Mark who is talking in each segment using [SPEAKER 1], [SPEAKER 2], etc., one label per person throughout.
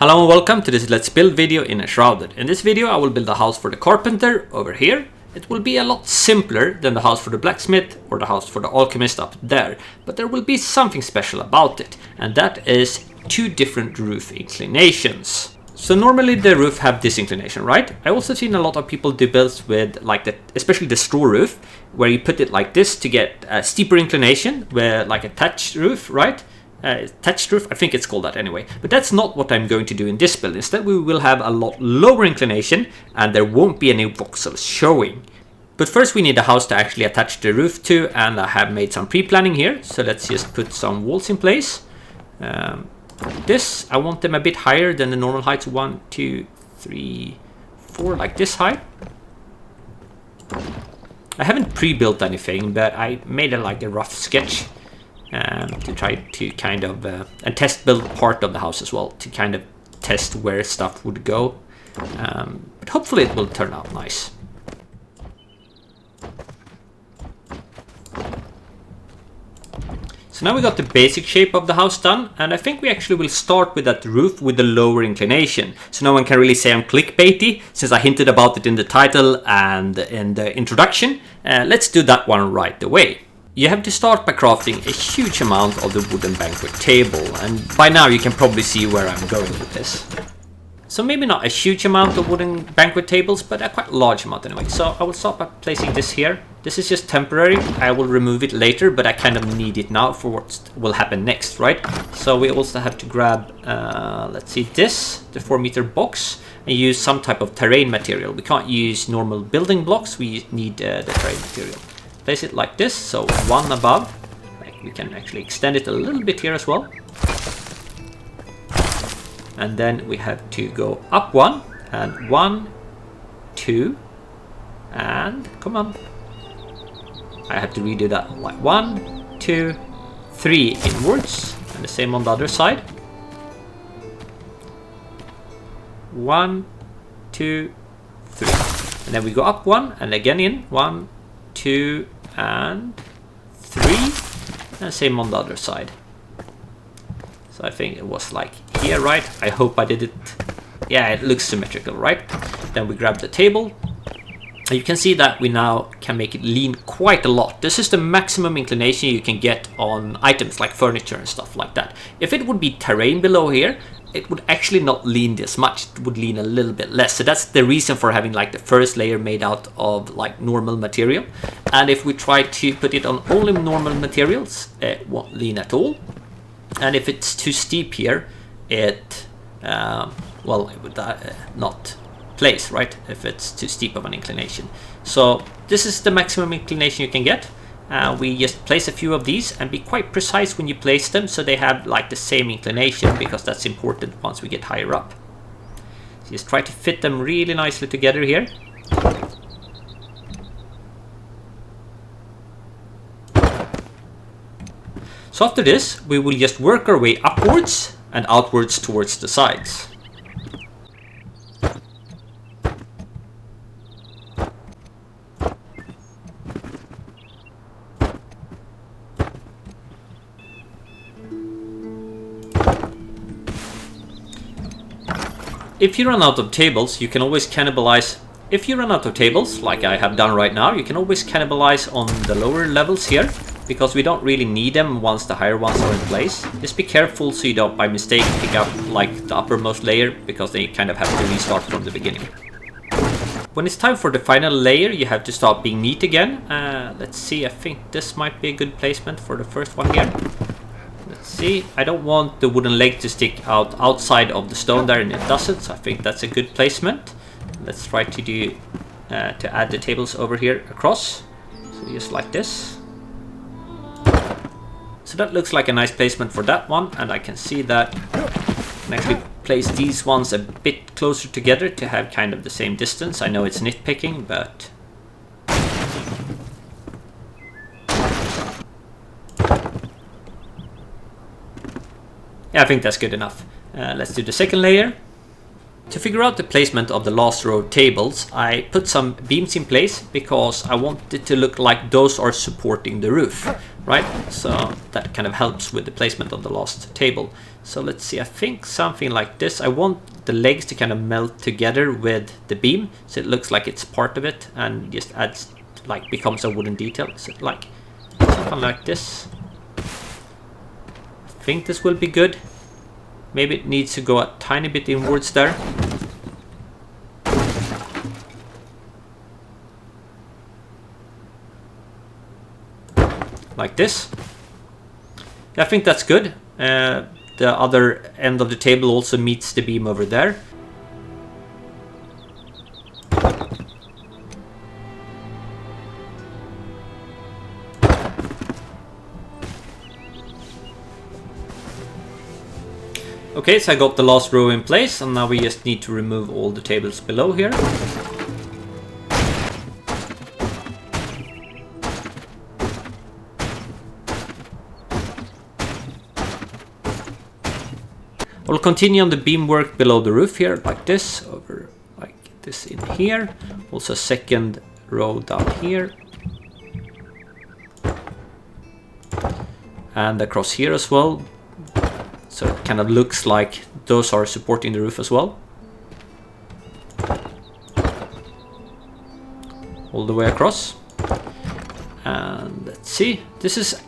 [SPEAKER 1] Hello and welcome to this Let's Build video in Enshrouded. In this video I will build a house for the carpenter over here. It will be a lot simpler than the house for the blacksmith or the house for the alchemist up there, but there will be something special about it, and that is two different roof inclinations. So normally the roof have this inclination, right? I also seen a lot of people do builds with like that, especially the straw roof, where you put it like this to get a steeper inclination, where like a thatched roof, right? Thatched roof, I think it's called that anyway. But that's not what I'm going to do in this build. Instead we will have a lot lower inclination and there won't be any voxels showing. But first we need a house to actually attach the roof to, and I have made some pre-planning here. So let's just put some walls in place. I want them a bit higher than the normal heights. 1, 2, 3, 4, like this high. I haven't pre-built anything, but I made like a rough sketch to try to kind of and test build part of the house as well, to kind of test where stuff would go, but hopefully it will turn out nice. So now we got the basic shape of the house done, and I think we actually will start with that roof with the lower inclination, so no one can really say I'm clickbaity since I hinted about it in the title and in the introduction. Let's do that one right away. You have to start by crafting a huge amount of the wooden banquet table, and by now you can probably see where I'm going with this. So maybe not a huge amount of wooden banquet tables, but a quite large amount anyway. So I will start by placing this here. This is just temporary. I will remove it later, but I kind of need it now for what will happen next, right? So we also have to grab, let's see, the 4-meter box, and use some type of terrain material. We can't use normal building blocks, we need the terrain material. Place it like this, so one above. We can actually extend it a little bit here as well. And then we have to go up one, and 1, 2, and come on. I have to redo that, like 1, 2, 3 inwards, and the same on the other side. 1, 2, 3. And then we go up one, and again in 1, 2, and 3, and same on the other side. So I think it was like here, right? I hope I did it. Yeah, it looks symmetrical, right? Then we grab the table, and you can see that we now can make it lean quite a lot. This is the maximum inclination you can get on items like furniture and stuff like that. If it would be terrain below here, it would actually not lean this much. It would lean a little bit less. So that's the reason for having like the first layer made out of like normal material. And if we try to put it on only normal materials, it won't lean at all. And if it's too steep here, it would not place, right? If it's too steep of an inclination. So this is the maximum inclination you can get. We just place a few of these and be quite precise when you place them, so they have like the same inclination, because that's important once we get higher up. So just try to fit them really nicely together here. So after this, we will just work our way upwards and outwards towards the sides. If you run out of tables, you can always cannibalize. If you run out of tables, like I have done right now, you can always cannibalize on the lower levels here, because we don't really need them once the higher ones are in place. Just be careful so you don't by mistake pick up like the uppermost layer, because then you kind of have to restart from the beginning. When it's time for the final layer, you have to start being neat again. Let's see, I think this might be a good placement for the first one here. Let's see, I don't want the wooden leg to stick out outside of the stone there, and it doesn't, so I think that's a good placement. Let's try to do to add the tables over here across, so just like this. So that looks like a nice placement for that one, and I can see that I can actually place these ones a bit closer together to have kind of the same distance. I know it's nitpicking, but yeah, I think that's good enough. Let's do the second layer. To figure out the placement of the last row of tables, I put some beams in place because I want it to look like those are supporting the roof. right? So that kind of helps with the placement of the last table. So let's see, I think something like this. I want the legs to kind of melt together with the beam, so it looks like it's part of it and just adds, like, becomes a wooden detail. So like something like this. I think this will be good. Maybe it needs to go a tiny bit inwards there. Like this. I think that's good. The other end of the table also meets the beam over there. Okay, so I got the last row in place, and now we just need to remove all the tables below here. I'll continue on the beamwork below the roof here, like this, over like this in here. Also a second row down here. And across here as well. So it kind of looks like those are supporting the roof as well. All the way across. And let's see, this is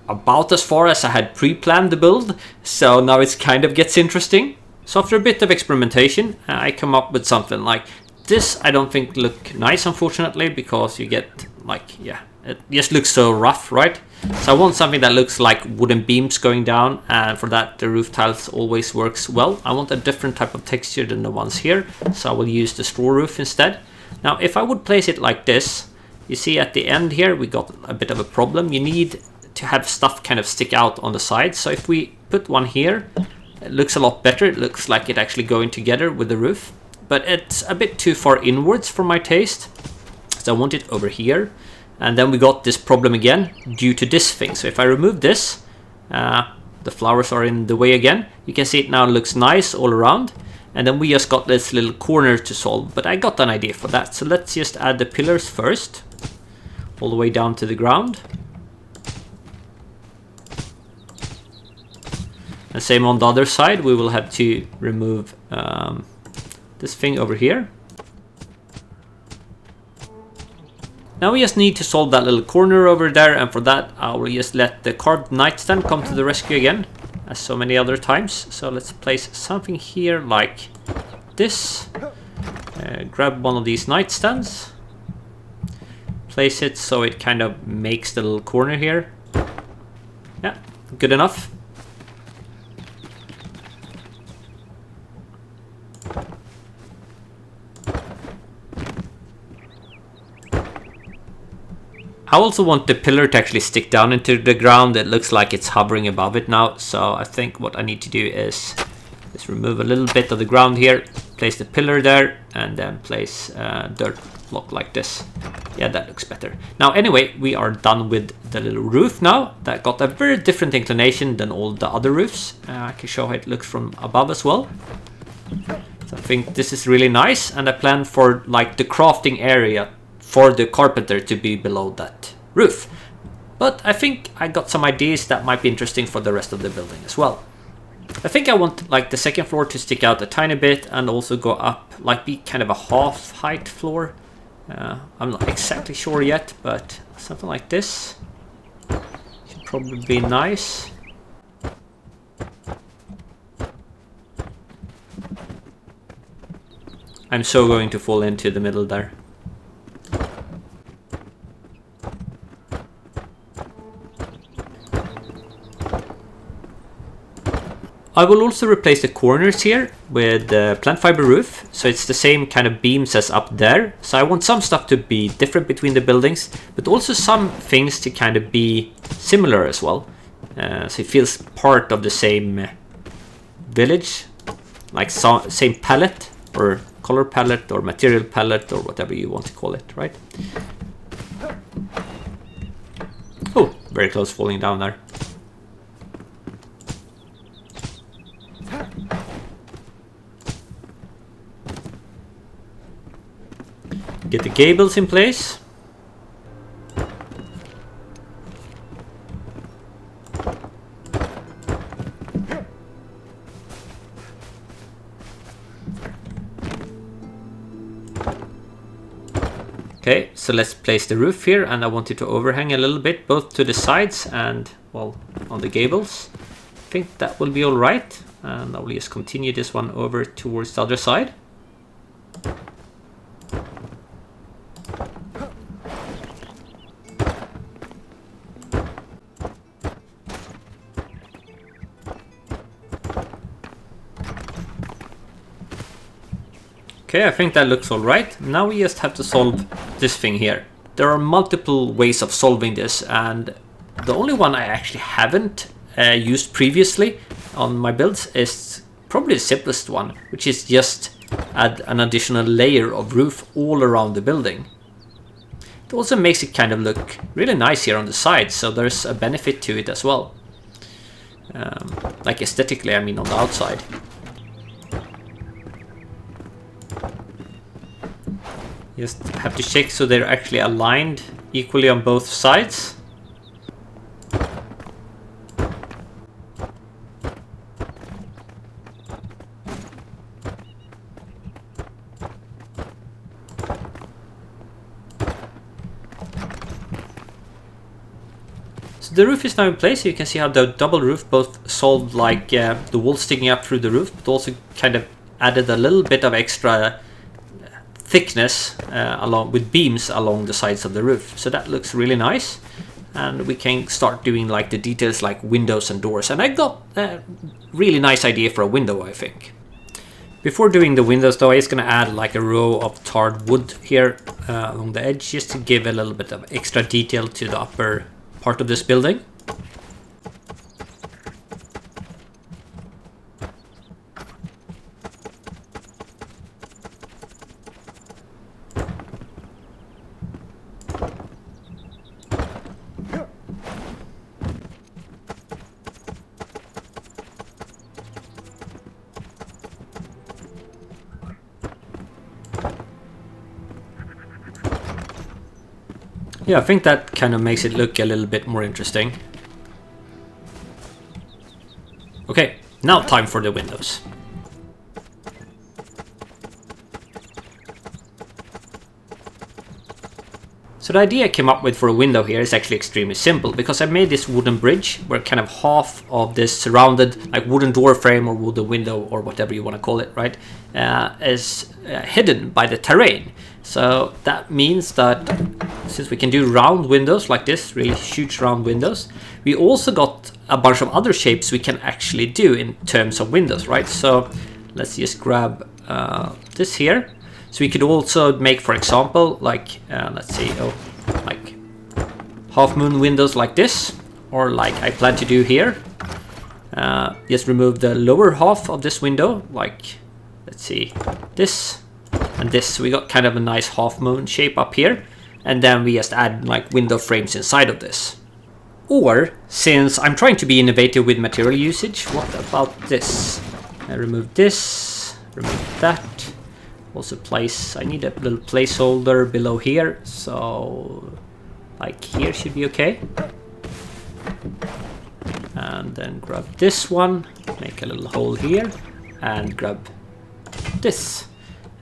[SPEAKER 1] about as far as I had pre-planned the build, so now it kind of gets interesting. So after a bit of experimentation, I come up with something like this. I don't think look nice, unfortunately, because you get like, yeah, it just looks so rough, right? So I want something that looks like wooden beams going down, and for that the roof tiles always works well. I want a different type of texture than the ones here, so I will use the straw roof instead. Now if I would place it like this, you see at the end here we got a bit of a problem. You need to have stuff kind of stick out on the sides. So if we put one here, it looks a lot better. It looks like it actually going together with the roof, but it's a bit too far inwards for my taste. So I want it over here. And then we got this problem again due to this thing. So if I remove this, the flowers are in the way again. You can see it now looks nice all around. And then we just got this little corner to solve, but I got an idea for that. So let's just add the pillars first, all the way down to the ground. And same on the other side, we will have to remove this thing over here. Now we just need to solve that little corner over there, and for that I will just let the carved nightstand come to the rescue again, as so many other times. So let's place something here like this. Grab one of these nightstands, place it so it kind of makes the little corner here. Yeah, good enough. I also want the pillar to actually stick down into the ground. It looks like it's hovering above it now. So I think what I need to do is just remove a little bit of the ground here, place the pillar there, and then place a dirt block like this. Yeah, that looks better. Now anyway, we are done with the little roof now. That got a very different inclination than all the other roofs. I can show how it looks from above as well. So I think this is really nice, and I plan for like the crafting area for the carpenter to be below that roof. But I think I got some ideas that might be interesting for the rest of the building as well. I think I want like the second floor to stick out a tiny bit and also go up, like be kind of a half height floor. I'm not exactly sure yet, but something like this should probably be nice. I'm so going to fall into the middle there. I will also replace the corners here with plant fiber roof, so it's the same kind of beams as up there. So I want some stuff to be different between the buildings, but also some things to kind of be similar as well. So it feels part of the same village, like same palette or color palette or material palette or whatever you want to call it, right? Oh, very close falling down there. Get the gables in place. Okay, so let's place the roof here, and I want it to overhang a little bit, both to the sides and, well, on the gables. I think that will be all right, and I will just continue this one over towards the other side. Okay, I think that looks alright. Now we just have to solve this thing here. There are multiple ways of solving this, and the only one I actually haven't used previously on my builds is probably the simplest one, which is just add an additional layer of roof all around the building. It also makes it kind of look really nice here on the sides, so there's a benefit to it as well. Like aesthetically, I mean on the outside. Just have to check so they're actually aligned equally on both sides. So the roof is now in place. You can see how the double roof both solved like the wall sticking up through the roof, but also kind of added a little bit of extra thickness along with beams along the sides of the roof. So that looks really nice, and we can start doing like the details like windows and doors. And I got a really nice idea for a window, I think. Before doing the windows though, I'm just gonna add like a row of tarred wood here along the edge, just to give a little bit of extra detail to the upper part of this building. Yeah, I think that kind of makes it look a little bit more interesting. Okay, now time for the windows. So the idea I came up with for a window here is actually extremely simple, because I made this wooden bridge where kind of half of this surrounded like wooden door frame or wooden window or whatever you want to call it, right, is hidden by the terrain. So that means that since we can do round windows like this, really huge round windows, we also got a bunch of other shapes we can actually do in terms of windows, right? So let's just grab this here. So we could also make, for example, like, let's see, like half moon windows like this, or like I plan to do here. Just remove the lower half of this window, like, let's see, this and this. So we got kind of a nice half moon shape up here. And then we just add like window frames inside of this. Or, since I'm trying to be innovative with material usage, what about this? I remove this, remove that. Also place, I need a little placeholder below here, so like here should be okay. And then grab this one, make a little hole here, and grab this.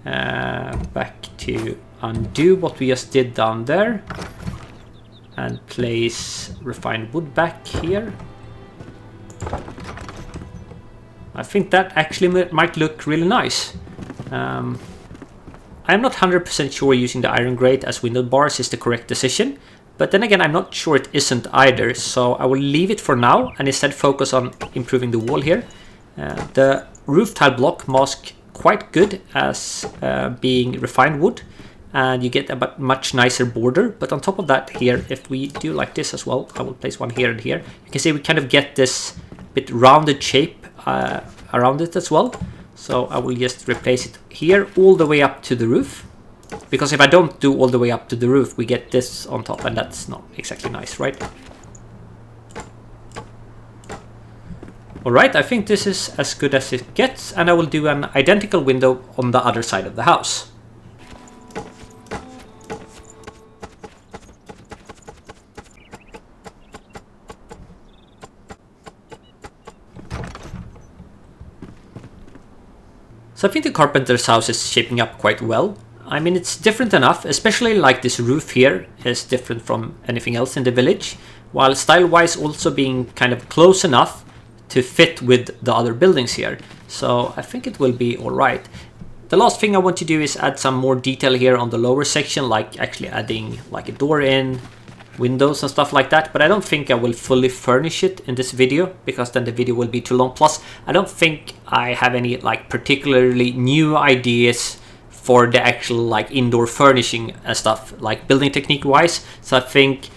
[SPEAKER 1] Back to undo what we just did down there, and place refined wood back here. I think that actually might look really nice. I'm not 100% sure using the iron grate as window bars is the correct decision, but then again I'm not sure it isn't either, so I will leave it for now and instead focus on improving the wall here. The roof tile block masks quite good as being refined wood, and you get a much nicer border. But on top of that here, if we do like this as well, I will place one here and here, you can see we kind of get this bit rounded shape around it as well. So I will just replace it here all the way up to the roof, because if I don't do all the way up to the roof, we get this on top, and that's not exactly nice, right? Alright, I think this is as good as it gets, and I will do an identical window on the other side of the house. So I think the carpenter's house is shaping up quite well. I mean, it's different enough, especially like this roof here is different from anything else in the village, while style-wise also being kind of close enough to fit with the other buildings here. So I think it will be all right. The last thing I want to do is add some more detail here on the lower section, like actually adding like a door in, windows and stuff like that, but I don't think I will fully furnish it in this video because then the video will be too long. Plus, I don't think I have any like particularly new ideas for the actual like indoor furnishing and stuff, like building technique wise. So I think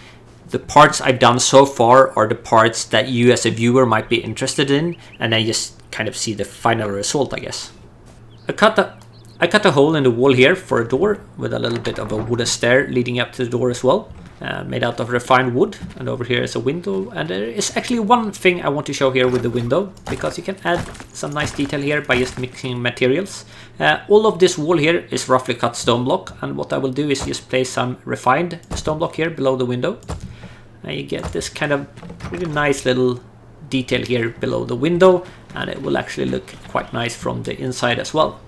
[SPEAKER 1] the parts I've done so far are the parts that you as a viewer might be interested in, and then just kind of see the final result, I guess. I cut a hole in the wall here for a door with a little bit of a wooden stair leading up to the door as well, made out of refined wood. And over here is a window, and there is actually one thing I want to show here with the window, because you can add some nice detail here by just mixing materials. All of this wall here is roughly cut stone block, and what I will do is just place some refined stone block here below the window. And you get this kind of pretty nice little detail here below the window, and it will actually look quite nice from the inside as well.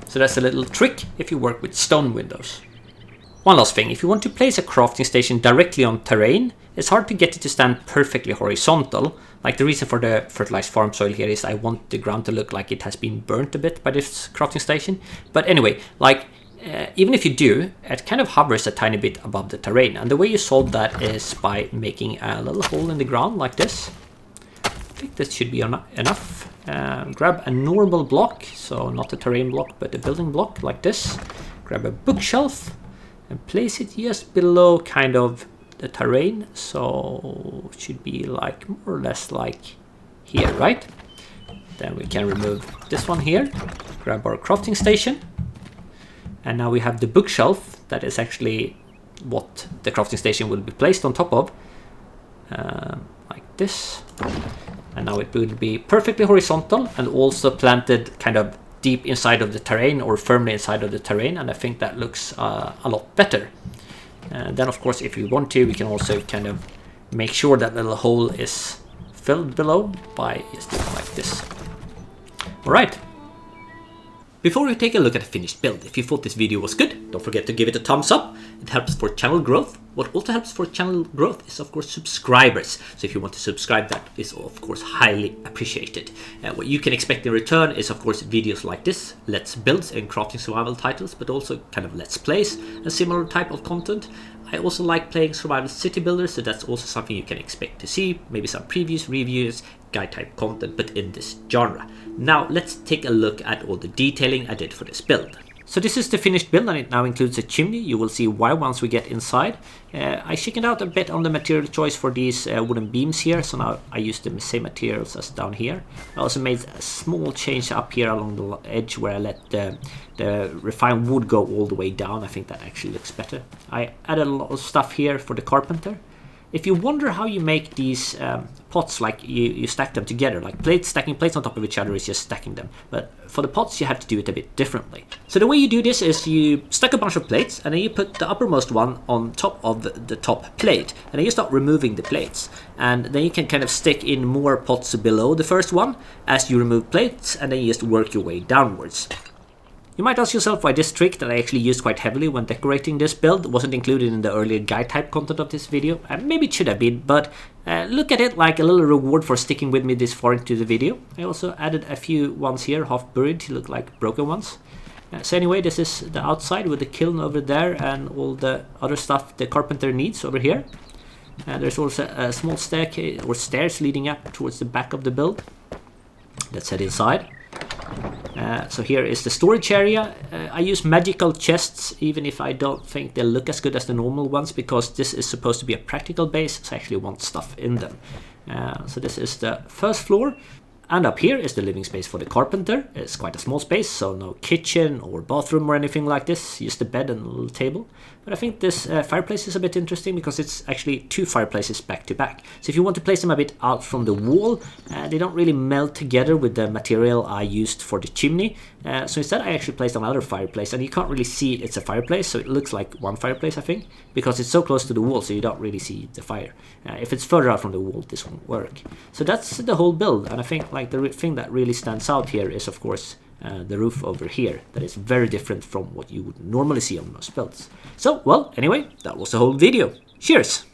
[SPEAKER 1] So that's a little trick if you work with stone windows. One last thing, if you want to place a crafting station directly on terrain, it's hard to get it to stand perfectly horizontal. Like the reason for the fertilized farm soil here is I want the ground to look like it has been burnt a bit by this crafting station. But anyway, like even if you do, it kind of hovers a tiny bit above the terrain. And the way you solve that is by making a little hole in the ground like this. I think this should be enough. Grab a normal block, so not a terrain block, but a building block like this. Grab a bookshelf and place it just below kind of the terrain. So it should be like more or less like here, right? Then we can remove this one here. Grab our crafting station. And now we have the bookshelf that is actually what the crafting station will be placed on top of. Like this. And now it will be perfectly horizontal and also planted kind of deep inside of the terrain, or firmly inside of the terrain. And I think that looks a lot better. And then of course, if you want to, we can also kind of make sure that little hole is filled below by just doing like this. All right. Before we take a look at the finished build, if you thought this video was good, don't forget to give it a thumbs up. It helps for channel growth. What also helps for channel growth is of course subscribers. So if you want to subscribe, that is of course highly appreciated. What you can expect in return is of course videos like this, let's builds and crafting survival titles, but also kind of let's plays and similar type of content. I also like playing survival city builders, so that's also something you can expect to see. Maybe some previews, reviews, guide type content, but in this genre. Now let's take a look at all the detailing I did for this build. So this is the finished build, and it now includes a chimney. You will see why once we get inside. I chickened out a bit on the material choice for these wooden beams here, so now I used the same materials as down here. I also made a small change up here along the edge where I let the refined wood go all the way down. I think that actually looks better. I added a lot of stuff here for the carpenter. If you wonder how you make these pots, like you stack them together, like stacking plates on top of each other is just stacking them. But for the pots, you have to do it a bit differently. So the way you do this is you stack a bunch of plates, and then you put the uppermost one on top of the top plate. And then you start removing the plates. And then you can kind of stick in more pots below the first one as you remove plates, and then you just work your way downwards. You might ask yourself why this trick that I actually used quite heavily when decorating this build wasn't included in the earlier guide type content of this video. Maybe it should have been, but look at it like a little reward for sticking with me this far into the video. I also added a few ones here, half buried, to look like broken ones. So anyway, this is the outside with the kiln over there and all the other stuff the carpenter needs over here. There's also a small staircase or stairs leading up towards the back of the build. Let's head inside. So here is the storage area. I use magical chests, even if I don't think they look as good as the normal ones, because this is supposed to be a practical base, so I actually want stuff in them. So this is the first floor. And up here is the living space for the carpenter. It's quite a small space, so no kitchen or bathroom or anything like this, just a bed and a little table. But I think this fireplace is a bit interesting because it's actually two fireplaces back to back. So if you want to place them a bit out from the wall, they don't really meld together with the material I used for the chimney. So instead I actually placed another fireplace, and you can't really see it's a fireplace, so it looks like one fireplace I think, because it's so close to the wall so you don't really see the fire. If it's further out from the wall, this won't work. So that's the whole build, and I think like the thing that really stands out here is of course the roof over here. That is very different from what you would normally see on most builds. So, well, anyway, that was the whole video. Cheers!